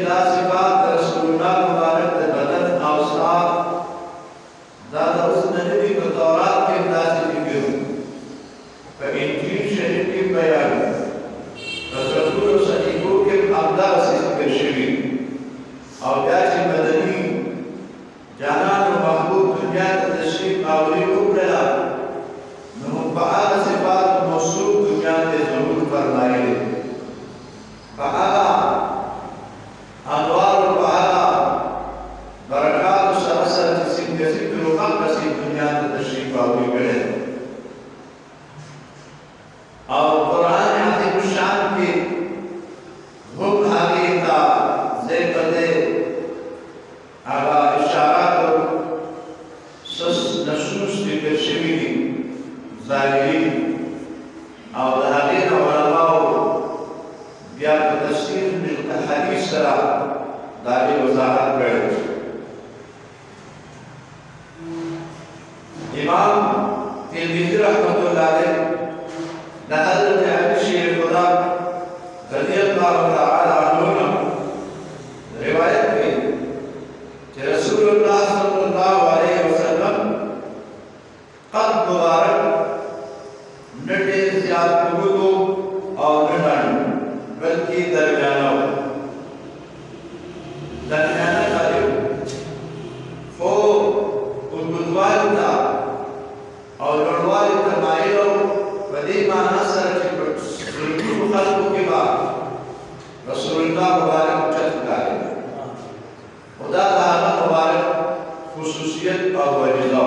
دا صفات رسول الله مبارک د بدن اوصاف دا د اوس نبی په تورات کې داسې ذکر په انجیل شریف کې بیان رسول صحیحو کې همداسې ذکر شوي او بیا چې مدني جانان و محبوب دنیا ته تشریف آوری وکړله نو په هغه صفات موصوف دنیا ته ظهور فرمایلی په هغه انوار په هغه برکات سره سره چې څنګه ذکر وکړي دنیا ته تشریف آوری کړي او قرآن عظیم الشان کې هم هغې ته ځای په ځای هغه اشارات او نصوص ذکر شوي دي ظاهري او د هغې نه علماو بیا په تفسیر بالحدیث سره د هغې وضاحت کړی امام ترمذي رحمة الله علیه د حضرت علی شیر خدا رضی اللہ تعالی عنہ روایت ہے کہ رسول اللہ صلی اللہ علیہ وسلم قد مبارک نٹے زیاد قبولو اور نٹن بلکہ درمیانہ قریب خو قدوال تا اور لڑوال تمائلو ودی معنی سره چې ټول خلقو کې با رسول الله مبارک چت کړي خدا تعالی مبارک خصوصیت او وجزا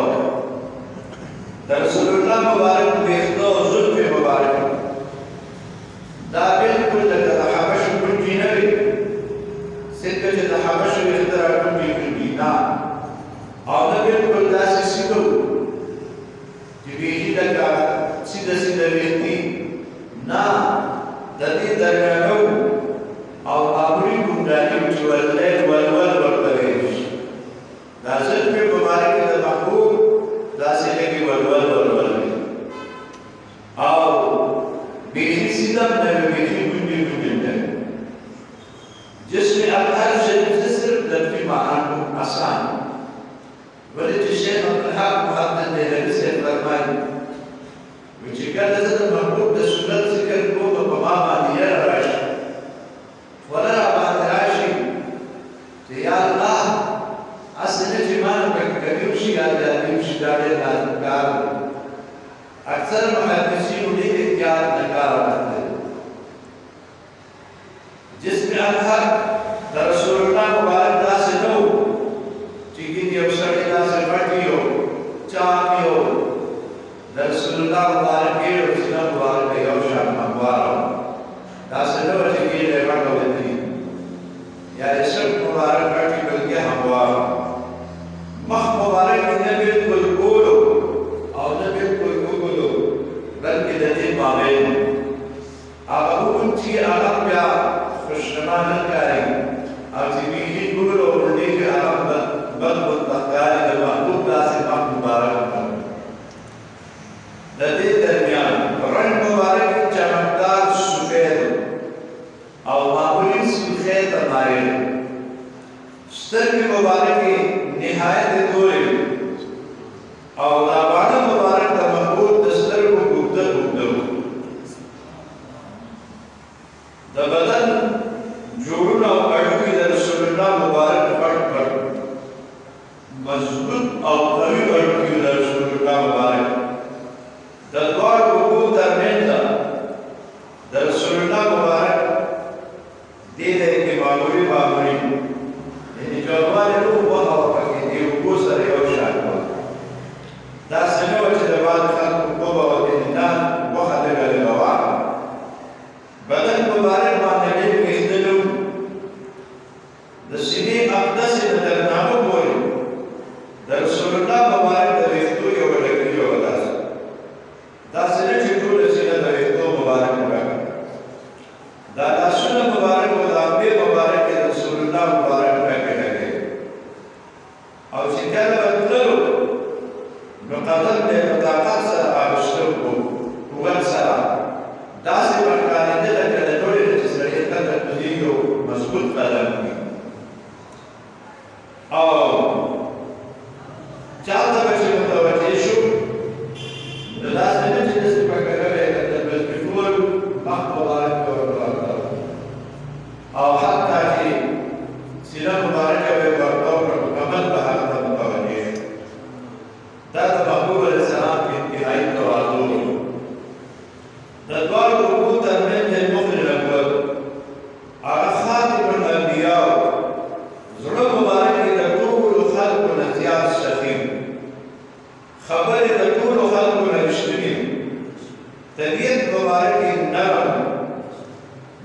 د رسول الله مبارک بیخته او زلف مبارک دا بالکل د حبش کوي نه وي څنګه چې د حبش بیخته راټوي کوي نه او دا بالکل داسې سیدو چې ویلي لکه سیده سیده ویلتی نا د دې درمیانو او آبری ګونډالي چې ولول ورته ویل شي دا زلف مبارک د محبوب داسې لګي ولول او بیخي سیده نه بیخي ګونډي نه جسم اطهر شریف سے صرف لفظی معنی کو آسان ولی چې شیخ عبدالحق محمد دهلوی سے فرمایي چې کله زه د محبوب د سنت ذکر کوم په ما باندې یې راشي ولا باندې راشي چې یا الله اصل چې ما نه کوي شي یا دې شي دا ډېر لازم کار اکثر محدثین دې اختیار نه کار کوي جسم اطهر د رسول الله مبارک داسې نو چې ګینه یو سړی داسې پټیو چاپیو رسول الله مبارک او سنت مبارک یو شان مبارک دا څنګه چې کې له راغو دي یا رسول مبارک راټی بلکې هوا مخ مبارک نه بالکل ګورو او نه بالکل ګورو بلکې د دې مابین هغه چې هغه بیا خوشنما نه کوي او چې ویلي ګورو ولې هغه بل متقال د محبوب داسې مبارک د دې درمیان رنگ مبارک چمکدار سفید او معمولی سفید مایل سترګې مبارکې نهایت تورې او دا باندې مبارک د محبوب د سترګو ګوته د بدن جوړونه او اړیکې د رسول الله مبارک پټ مضبوط او قوي اړیکې د رسول الله مبارک د دوار وقوع ترمنځ د رسول الله مبارک دې کې معمولی یعنی جوابانه نو وه او پکې دی وګو سره یو شان دا څنګه چې د بعض خلکو په باب د نه وخت لګل غوا بدن مبارک باندې دې کېدلو د سینې اقدس د درنامو پورې د رسول الله مبارک د وختو یو لګي یو دا څنګه چې ټول سینه د وختو مبارک وکړه دا لاسونه مبارک او د ابي مبارک رسول الله قدم کی اور چاہتا بچے متوجہ شو نداز میں جنس پکر رہے کہ بالکل مقبولات کو اور حتی کہ سینہ مبارک بے برطور مکمل بہر تھا متوجہ دادا محبوب علیہ السلام کی انتہائی توازو دادوار رکوع ترمیم ہے مخرج الاول خاتم الانبیاء ضرور مبارک کی تطول خلق نزیاد شخیم خبر تطول خلق نرشتنیم طبیعت مبارک کی نرم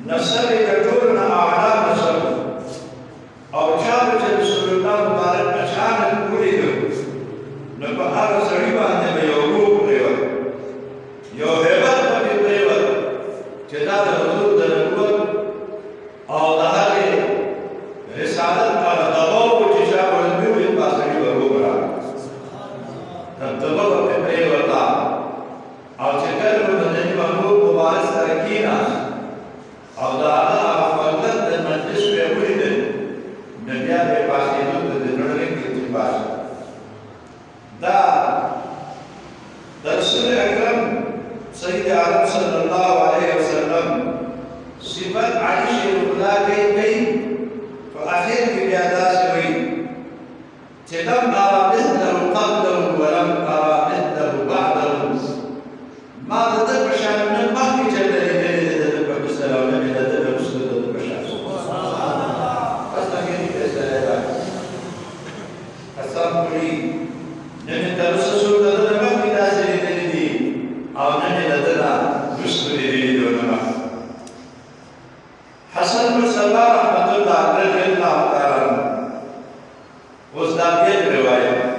نسل تطول اعلی نسل اور چار جب رسول اللہ مبارک اچانک پوری دو نبہار سڑیبہ نے میں یو روح پریوت یو حیبت پتی پریوت چدا حضور دنبوت اور دہاگے رسالت کا دباؤ کو چشا بڑھنیو ان کا سڑیبہ رو برا تب دباؤ پتی پریوتا اور چکر مدنی محبوب مبارک سرکینا اور دہاگا آفاقت دن مجلس پہ ہوئی دن نبیہ کے پاس یہ دن نڑنے کی اتفاق دا رسول اکرم سید عالم صلی اللہ علیہ وسلم صفت عائش خدا گئی تو آخر کی بیادا سے ہوئی کہ لم ارى مثله قبله ولم ارى مثله بعده ما تدب بشان من باقي جلد لديه تدب بسلام ونبي تدب بسلام تدب بشان اصلا كيف يسأل قسم قولي نبي ترسسو تدب باقي ناسي لديه او نبي تدب بسلام لديه دونما حسن بن صبا رحمت اللہ رضی اللہ تعالی اس دابیت روایت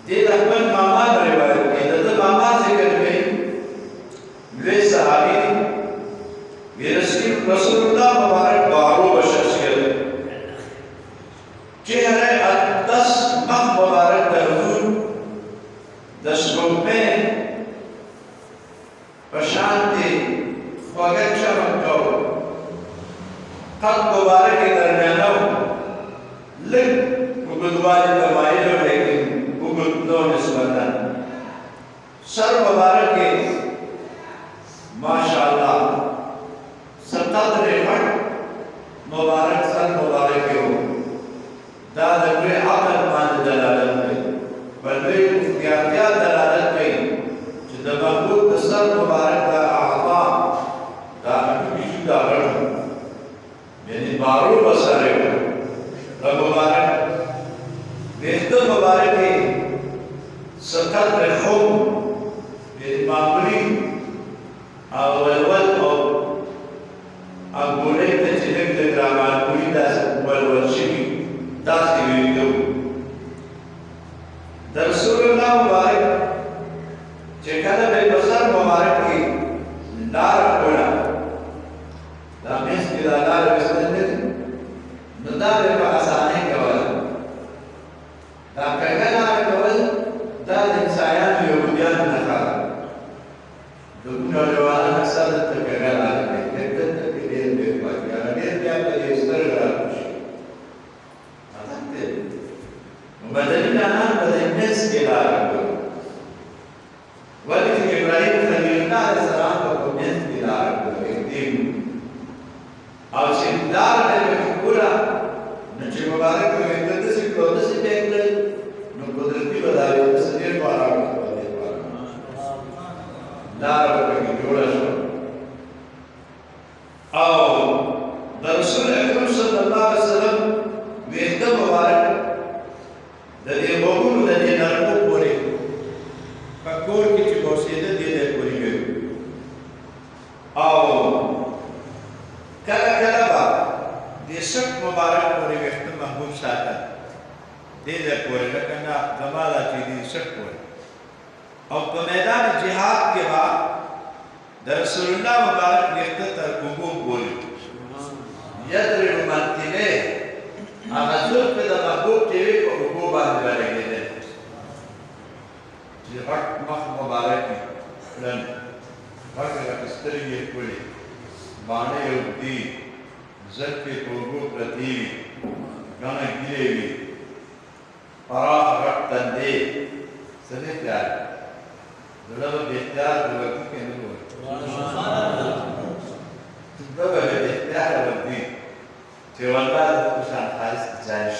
دید احمد ماما روایت کی دد ماما ذکر گئی وی صحابی وی رسول اللہ مبارک بارو بشخصیت چہرے اقدس مخ مبارک در حضور دس روپ میں پشانتی خوگت چمک کو قد مبارک درمیانو لگ اگدوالی تمائلو لیکن اگدنو نسبتاً سر مبارک کے ماشاءاللہ سقدر حق مبارک سر مبارک ہو دادر عقل مان دلالت میں بلوی اختیارتیا دلالت میں جد محبوب سر مبارک دا اعطا دا اکبیشو دا رڑ یعنی بارو بسارے ہو رب مبارک بہتر مبارک ہے سقدر خوب یعنی معمولی ولول او اگولے تچلک لگرامان کوئی دا ولول شکی دا سیویدو در رسول اللہ مبارک چکل بے بسر مبارک کی لار کوڑا دا میس کی دا لار بسندر ندا بے بحثانے کول دا کگل آر کول دا انسایان یہودیان نخار دکھنا جوانا اکثر دتا کگل آر کول دتا کی دیر بے باقی آر دیر بیا پر یہ سر گرا کچھ آتاکتے مبدلی جانان بدل میس کی لار کول ولی ابراہیم خلیل اللہ علیہ السلام کو میس کی لار کول ایک دیم اور شدار نے بکورا نچے مبارک کو ایک سے کلونے سے دیکھ لئے نو قدرتی بدائی سے دیر پارا لار بکی جوڑا شو اور رسول اکرم صلی اللہ علیہ وسلم ویدہ مبارک ددی بغول ددی نرمو پوری پکور کی چی بوسیدہ دیدے پوری گئی اور کلا کلا با دی سک مبارک پوری وقت محبوب ساتا دیدے پوری لکنا زمالا چی دی سک پوری اور پا میدان جہاد کے بعد در رسول اللہ مبارک وقت ترکوبوں پوری یدر منتینے آغازور پہ دا محبوب چیوے کو حکوبہ دبارے گئے دے جی حق مخ مبارک کی لن حق رکستری یہ پوری بانے یودی زكي قلوب رتيبي كان جيبي فراغ رقتن دي سليت يعني دلما بيختار دلوقتي كان دلوقتي دلما بيختار دلوقتي تيوالبا مشان Haris تجايش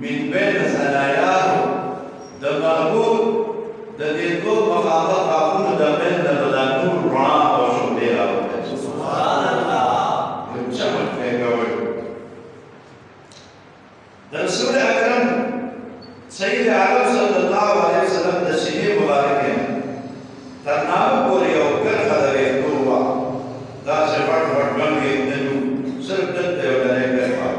min bain sanayahu da mahbub da dilko mafada qafun da bain da badanur ra wa shubira subhanallah yumshamat fi qawl da rasul akram sayyid alam sallallahu alaihi wasallam da sini mubarak hai tarnaam puri aur kar khadare tuwa da se bat bangi denu sirf datte wala kar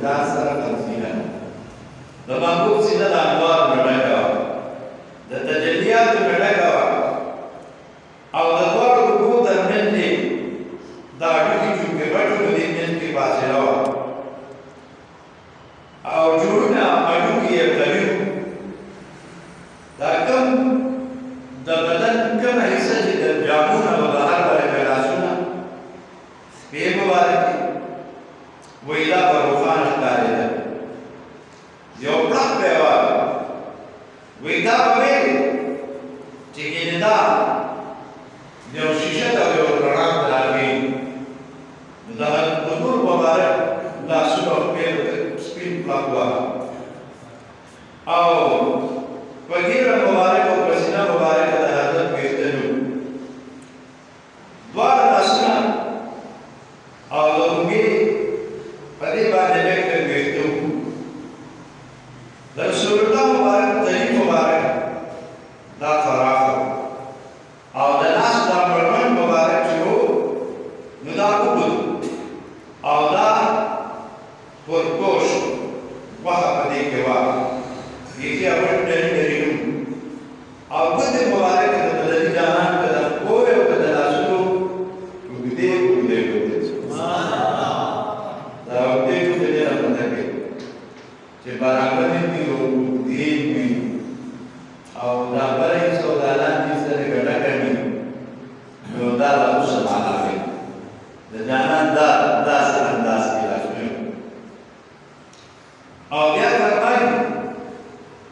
امتداد سره خمسینه د محبوب سینه د انوار نه ډکه وه د تجلیاتو نه ډکه وه او د دواړو اوبو ترمنځ یې دا اډوکي چونکې غټو د دې منځ کې فاصله وه او جوړونه اډوکي یې قوي وو دا کوم د بدن کومه حصه چې د جامو نه به بهر ورکړه لاسونه سپې مبارکې وایي دا به روښانه ښکارېده یو پړق به یې واله وایي دا به ویلې چې ګینې دا یو شیشه ته یو رڼا ته راغلي نو د حضور مبارک لاسونه او پښې سپین پړق واله او په ږیره مبارک او په سینه مبارکه د حضرت ویښتلو دواړه لاسونه او د اوږې په دې باندې ډېر ډېر ویښته وو د رسول الله مبارک طریق مبارک دا فراخه او د لاس دا مړوند مبارک چې وو نو دا اوږد او دا پرپوش غوښه په دې کې وه بیخي اول ډېرې ډېرې او ګوتې مبارکې د بدني جانان که د پښو او که د لاسونو اوږدې اوږدې ګوتې دا اوږدې ګوتې ډېره خوند کوي چې برابرې وي او اوږدې وي او دا بله هېڅ او دا لاندې سره ګډه وي نو دا لا اوسه معنا کوي د جانان داسې انداز کې لاسونه او بیا فرمایي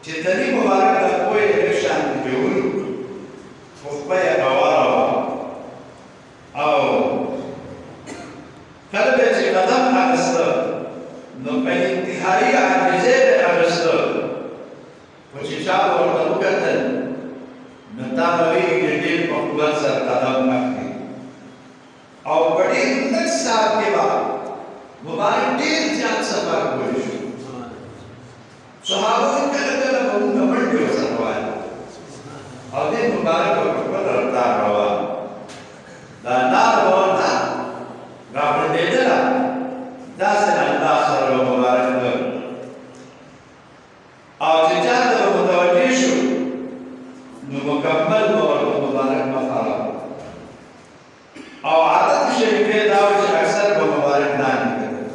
چې تني مبارک د پښو یې لږ شان جوړ خو خپه یې هواره وه او کله به چې قدم اخیسته نو په انتهایي عاجزۍ به یې اخیسته خو چې چا به ورته وکتل نو تا به وایي چې ډېر په قوت سره قدم اخلي او په ډېر لږ ساعت کې به مبارک ډېر زیات سفر کولی شو صحابه کله کله به موږ منډې ورسره وایو او دې مبارک به په خپله رفتار روان دا لاره به ورته راغونډېدله داسې انداز سره به مبارک به او چې چا ته به متوجه شو نو مکمل به ورته مبارک مخه او عادت شریفې دا و چې اکثر به مبارک لاندې کتل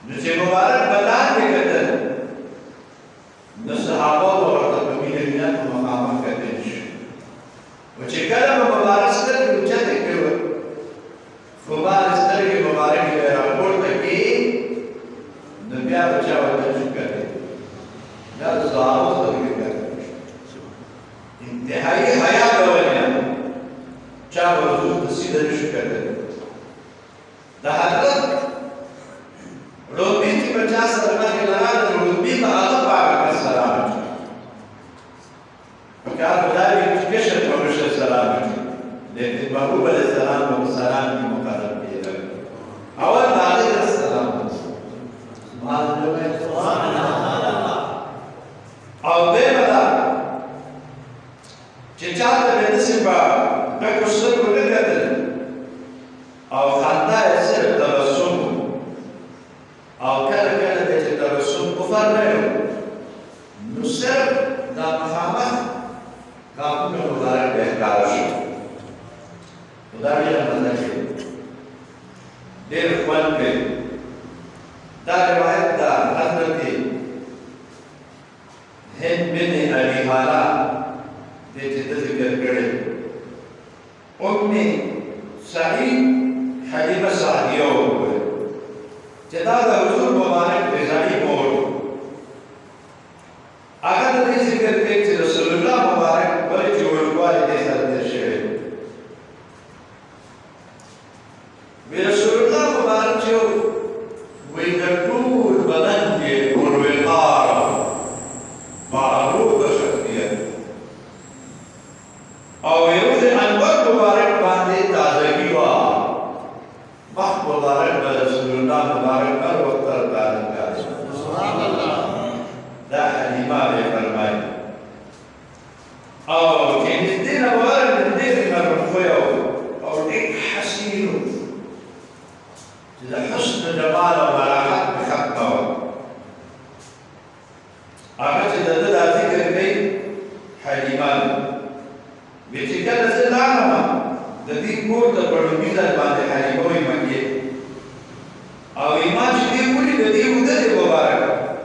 نو چې مبارک به لاندې کتل نو صحابه به ورته په مینه مینه په مقامه کتل شو و چې کله به مبارک سترګې اوچتې کړې مبارک سترګې مبارکې به یې راپورته کړي نو بیا به چا ورته نشو کتلی بیا د صحابو سترګې کتلی انتهایي حیا به ولې چا به حضور ته سیده نشو کتلی د حضرت روبي چې په چا سره باندې لراله روبي به هغه په هغه کس سلام وکړي پکار به دا وي چې کشر په مشر سلام وکړي لیکن محبوب علیه السلام به په سلام کې مقرر کېده اول د هغې کس سلام وکړي سبحان الله او دیمه ده چې چا ته به داسې په ډکو سترګو نه کتل او خندا یې صرف تبسم او کله کله به چې تبسم کفر نه وي نو صرف دا مخامخ غاښونه مبارک به ښکاره شو نو دا ډېره مزه کوي ډېر خوند کوي دا روایت د حضرت هند بن ابي هاله دې چې ده ذکر کړی ام سعید حلیمه سعدیه وویل چې دا د حضور مبارک غذایي مور هغه د دې ذکر کوي چې رسول الله مبارک ولې چې وړوکوالی دې سره تېر شوی وی رسول الله مبارک چې وی د ټول بدن کې پروقار معروض شخصیت او یو د انور مبارک باندې تازگی وه مخ مبارک به رسول الله مبارک هر وخت تازه کړي سبحان الله دا حلیمه به فرمایي او چې نږدې نه مبارک نږدې نه مرخوی او ډېر حسین إذا حسن جمال ومراحات بحقه أما إذا دل ذكر كي حليمان بيتكلم زلانما الذي كورت برميزة بعد حليموي مكيه أو إيمان شدي كل الذي ودد مبارك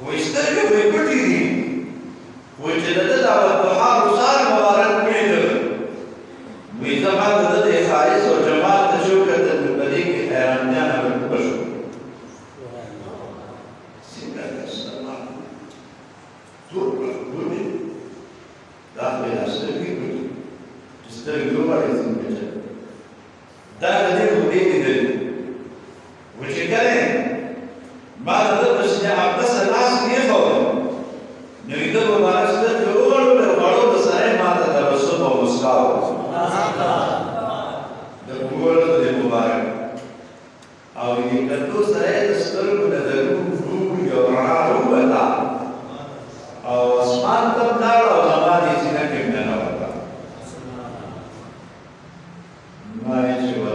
ويسترجع ويقول لي ويتدد على الضحى وصار مبارك بعده وإذا ما ودد خالص وجمال تشوكة الملك حيرانيانا بالبشر سيدنا السلام تربى كل داخل أسرقي كل تسترجعوا على ثم جد داخل وديك وشكله ما تدرس يا عباس الناس يفهم نريد مبارزة الأول والبعض بسرعة ما تدرسون ومسكاو الأول المبارك أو يكتبوا سرعة تسترق ندرو روح يورعو بتا أو أسمان تبنار أو زمان يسينا كمنا بتا ما يجوا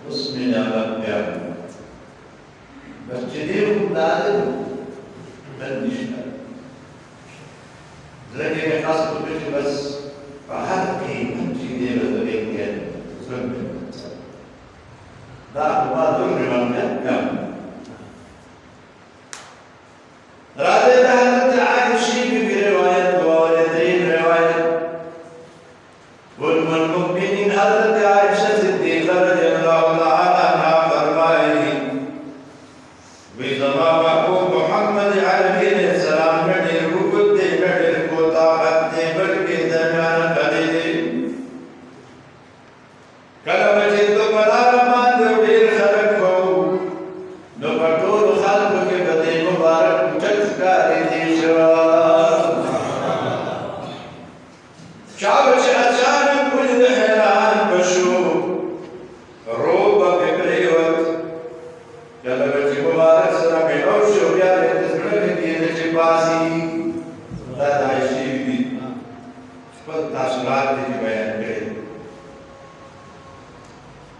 اسمنا بيان بس جدير مدادم بندشنا زكي خاص بيجي بس فحقي جدير ذلك يعني زمن ده ما دور من كم راضي ده عايشي برواية روايتين رواية والمؤمنين حضرت عائشة صديقة رضي الله تعالى عنها فرمائي وإذا محبوب محمد عليه السلام بدر ركض بدر قطاعت بدر دمان قليل كلمة الدمار ما دبير خلقه نبطول خلقك بدي مبارك تذكاري شراب شعبك أجانب كل حيران بشوف روبا ببريوت كلمة مبارك سلام الأوش ويا تسمعك دين جباسي لا تعيشي بي فقط تشغال في بيان كريم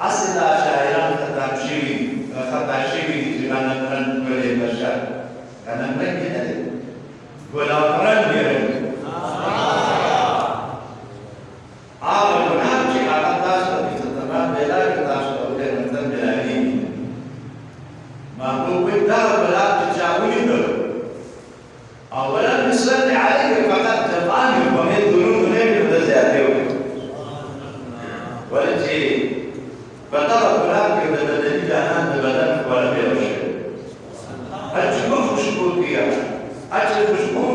أصل شاعران خطاب شوي جوانا قرن كل بشر أنا مكين هذا ولا قرن يرن عالم نام شيء على تاش في تمام بلا تاش أوله مثل بلاهي ما هو بدار بلا تجاوي له أولا نسأل عليك فقط تفعل ومن دون نبي وتزاده ولا شيء فترى هناك بدل جهنم بدل ولا بيرش أجمع خشبو كيا أجمع خشبو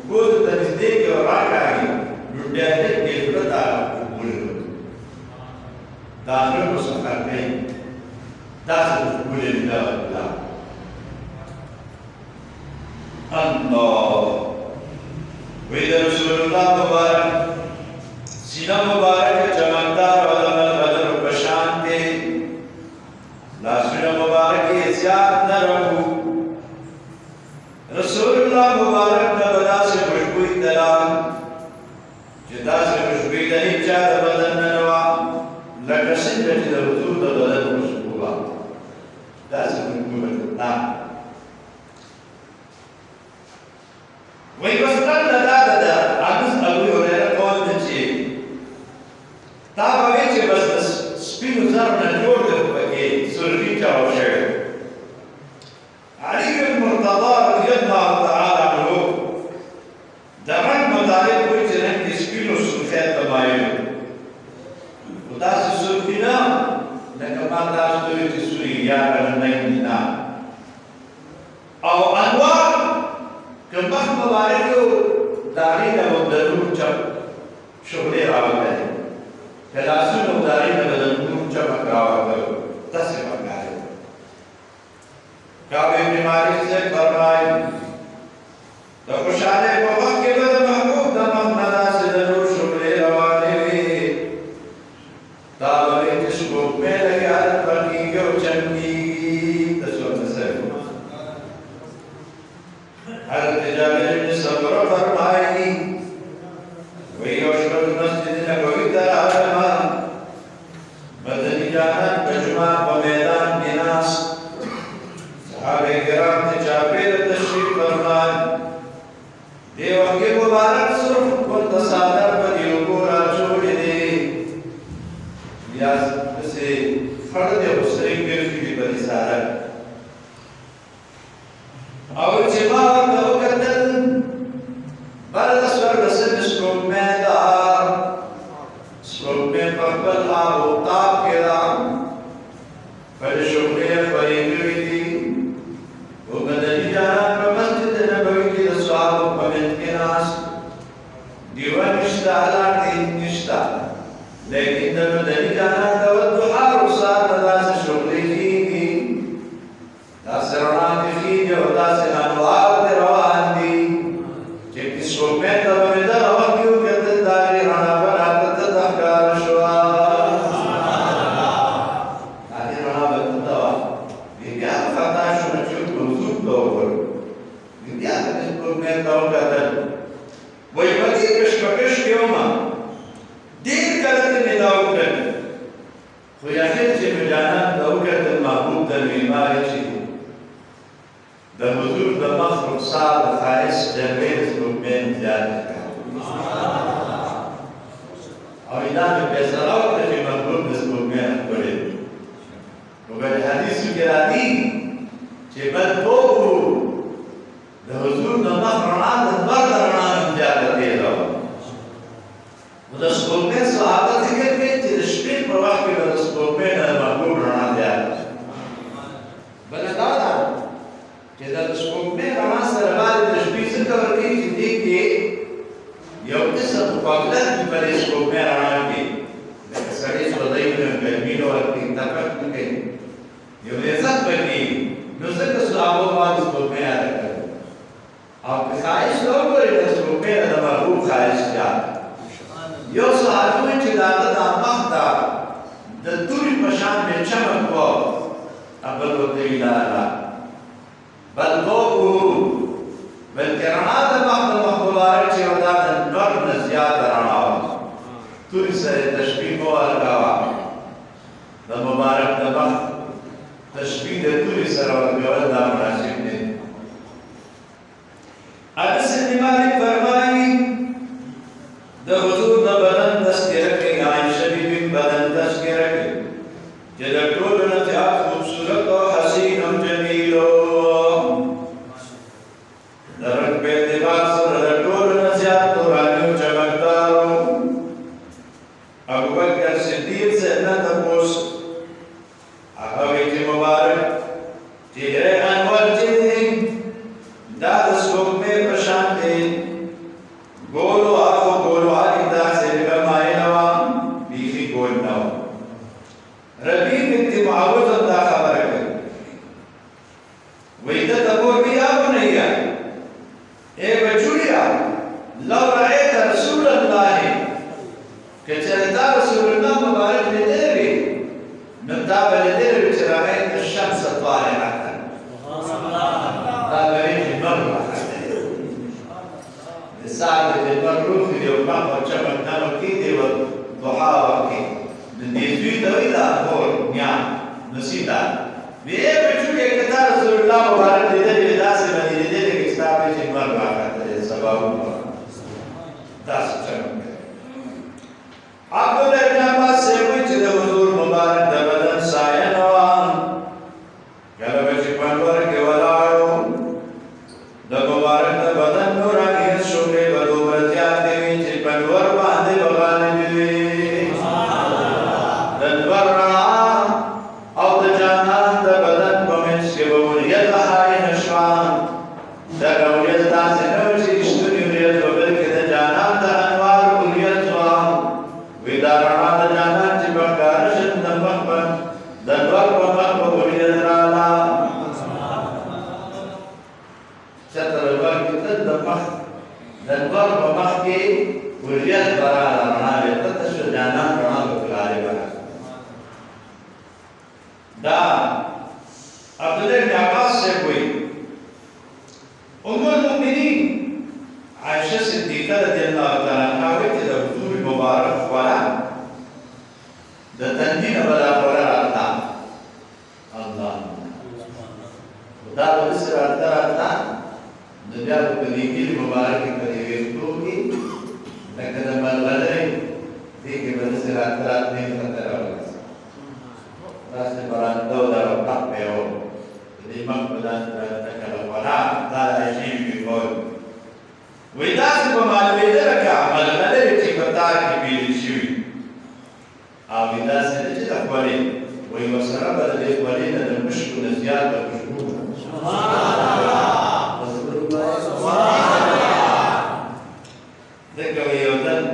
بود تنزديك وراكعي بدأت كيفرتا قبول داخل مسخرين داخل قبول الله الله وإذا رسول الله مبارك سينا مبارك جمعدار ولما چې بس سپینو زر نه جوړ دی پکې سرخي چاو شوی علي بن مرتضى رضي الله تعالى عنه د رنګ مطالب وایي چې رنګ د سپینو سرخۍ ته مایل خو داسې سرخي نه لکه ما تاسو ته وایي چې سوري یا رنګ نه او انوار که مخ مبارک و داغی نه و د نور چپ شغلې راوتلی که لاسونه و داغی نه به د نور چمک راوتلی داسې پکار کعب ابن مالک سے فرمائے تو خوشحالے په وخت کې به د محبوب د مخ نه داسې د نور شغلې روانې وي دا به وي چې سپوږمۍ لږ حالت پکېږي او چمکېږي تاسو ورته څه حضرت جابر بن سمرہ فرمائے وہی اشرف مسجد نبوی ته راغلم مدني جانان په جمعه په میدان کې ناست صحابه کرام ته چاپېره تشریف فرمایي دې وخت کې مبارک صرف ورته څادر په دې اوبو راچولې دي یا داسې خړ دې او سرې ګرځي دي په دې څادر او چې ما ورته وکتل بله د څوارلسمې سپوږمۍ ده سپوږمۍ په خپل آفتاب کې ده خپلې شغلې خپرې کړې دي و مدني جانان په مسجد نبوي کې د صحابو په منځ کې ناست ډیوه نشته لارې نشته لیکن د مدني جانان د والضحا رخسار نه داسې شغلې کېږي داسې رڼا کې کېږي او داسې انوار دې روان دي چې سپوږمۍ ته به مې دغه وخت کې وکتل د هغې رڼا به راته ته ته ښکاره شوه د هغې رڼا به ته ته وه بیا خطا شوه چې حضور ته وګورو بیا مې سپوږمۍ ته وکتل وایي په دې کشمکش کې ومه ډېر کله ته مې دا وکړل خو یقین چې مې جانان ته وکتل محبوب ته مې وایي چې د حضور د مخ رخسار د ښایست جلوې د سپوږمۍ زیات کړه او دا مې فیصله وکړه چې محبوب د سپوږمۍ نه ښکلی دی نو په حدیثو کې راځي چې بل پوهو د حضور د مخ رڼا د لمر د رڼا نه زیاته تېزه وه نو د سپوږمۍ صحابه ذکر کوي چې د شپې په وخت کې به د سپوږمۍ نه د محبوب رڼا زیاته بله دا ده چې د سپوږمۍ رڼا سره باندې تشبیه څنګه ورکوي چې دې کې یو قسم مقابلت وي په دې سپوږمۍ رڼا کې لکه سړی سوځي نو ګرمي نه ورکوي طاقت نه کوي یو عزت به کېږي نو ځکه صحابو باندې سپوږمۍ یاده کړې او که ښایست وګورئ د سپوږمۍ د محبوب ښایست زیات یو صحابي وایي چې د هغه دا مخ ته د تورې په شان مې چمک و بل ورته وي لا لا بل ضوءه بلکې رڼا د مخ د مخ مبارک چې وه دا د لمر نه زیاته رڼا وه تورې سره تشبیه مه ورکوه د مبارک د مخ تشبیه د تورې سره ورکول دا مناسب دی انس بن مالک فرمایي د حضور د بدن تذکره کوي عایشه بیبي بدن تذکره کوي چې د ټولو نه زیات خوبصورت او حسین او جمیل د رنګ په اعتبار سره د ټولو نه زیات نوراني او چمکدار ابوبکر صدیق سے نه تپوس هغه وایي چې مبارک چهره انور چې دی دا د سپوږمۍ په شان دی ګولو آخو ګولو آلی داسې لږه مایله وه بیخي ګول نه وه ربیع بنت معوذ هم دا خبره کوي وایي ده ته بولي یا بنیه اے بچوړیا لو رأیت رسول الله که چېرې تا رسول الله مبارک لیدلی وي نو تا به لیدلی وي چې رأیت الشمس طالعة دا به وایي چې لمر راختلی د سهار د لمر روخي دی او مخ او چمک نمک کې دی او ضحا وخت کې د دې زوی ته وایي دا مور نیا نصیب ده وی اے بچوړیا که تا رسول الله مبارک لیدلی وي داسې به دې لیدلی وي چې ستا به چې لمر راختلی سباوونه داسې چمک عبدالله ابن عباس سے وایي چې تندين بلا قرارتا الله دا بسر ارتا دنیا کو کلیکی مبارک کلی ویختوگی لکه د ملغلری دیگه بسر ارتا نیم خطر آورد داسته برانده و در وقت بیو دیمک بدان تکل ولا دا عجیب بگوی وی داسته بمالویده رکا ملغلری چی کتار کی بیلی شوی آوی داسته نچه دخوری وی وسره بدلی خوری ند مشکو نزیاد و مشکو ذكر يوتن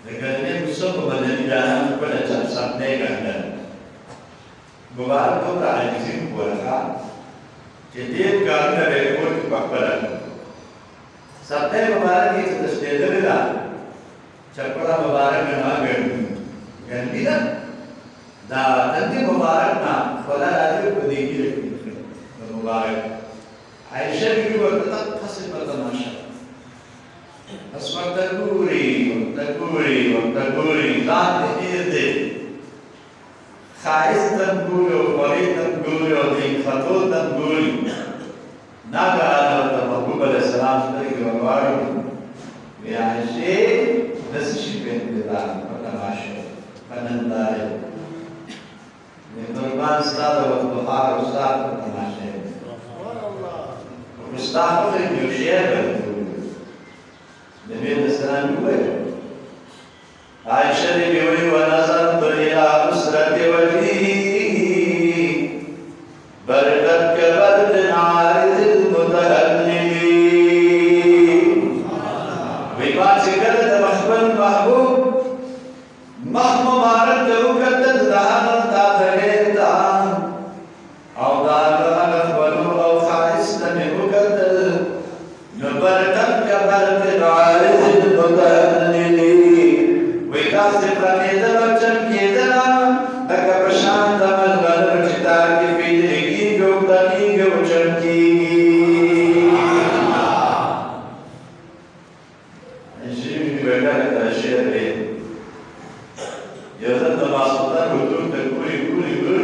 ذكر النبي صلى الله عليه وسلم كل جاب سبني كهذا مبارك الله عليهم ورخا جديد كارنا ريكورد بقبلا سبني مبارك يتستيدر لا چپڑا مبارك نا گندی نا دا تندی مبارك نا فلا راجو بديگی رکھتی مبارك عائشہ بھی ورطا قسم تماشا اسمع تقوري ذات إيدي خائز تقوري وفريد تقوري ودين خطوط تقوري ناقا آدم محبوب علیہ السلام صدقی وقوارو ویعشی نسشی بین دیدان فتماشا فننداری نقربان استاد وقتخار استاد فتماشا استاد وقت يوشير النبي السلام يقول عائشة بيقول ونظرت إلى أسرة وجهي بردت كبرد عارض المتهلل وما سكرت محبن محبوب مهما مارت وكتت دهانا تاثريتا أو دارا نخبرو أو خائستا من وكتت نبردت كبرد عارض المتهلل ويكاسي پرانيدا وچن كيدنا لکه پرشان دمل غلر چتار کی پیدگی گوگدنی گوچن کی انشیمی بیٹا کتا شیر ہے یوزن دماسطان حضور تکوری گر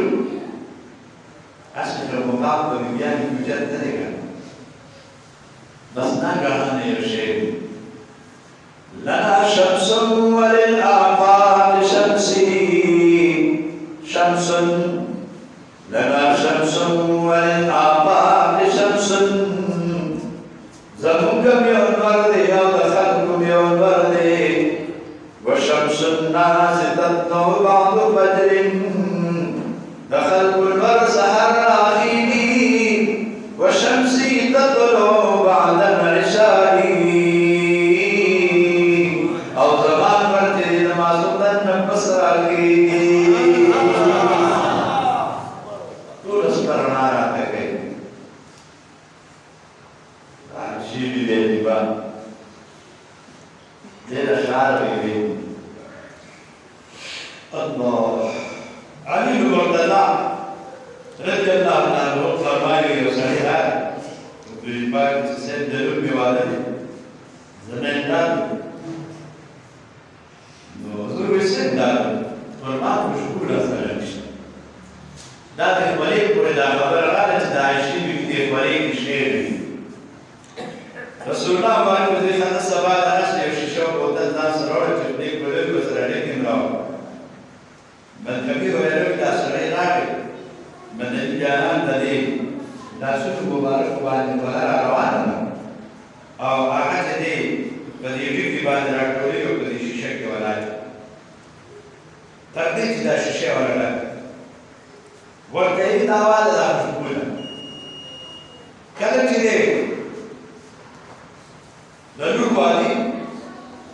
عشق مقام کو بیانی کجت تنگا بس نا گانے شیر لنا شمس وللآفاق شمسي شمس لنا شمس وللآفاق شمس زمكم يوم ورد أو دخلكم يوم ورد وشمس الناس تطلع بعض فجر دخلت الورد سهر آخيني وشمسي تطلع بعد العشاء الله علي بن مرتضى رضي الله عنه فرمائے وسلم بالباقي تسد لب والد زمان داد نوزور سند فرمان مشغول سرنش داد الملك ورد خبر قالت داعشي بكتير ملك شير رسول الله بارك وزي خاطر سبا ناس يششوا قدام ناس روح تبنيك ولد وسرنك امراو من كبير ويروي تاسرين راكب من الجانان دليل لا سوف مبارك وان ولا روان او احد دي بدي يجيك بعد راكولي وبدي شيشك ولا تقديت دا شيشه ولا لا والكيف دعوة دا شكولا كلام كده لنور والي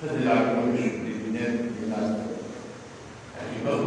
خذ العقل والشكر بالناس بالناس يعني ما هو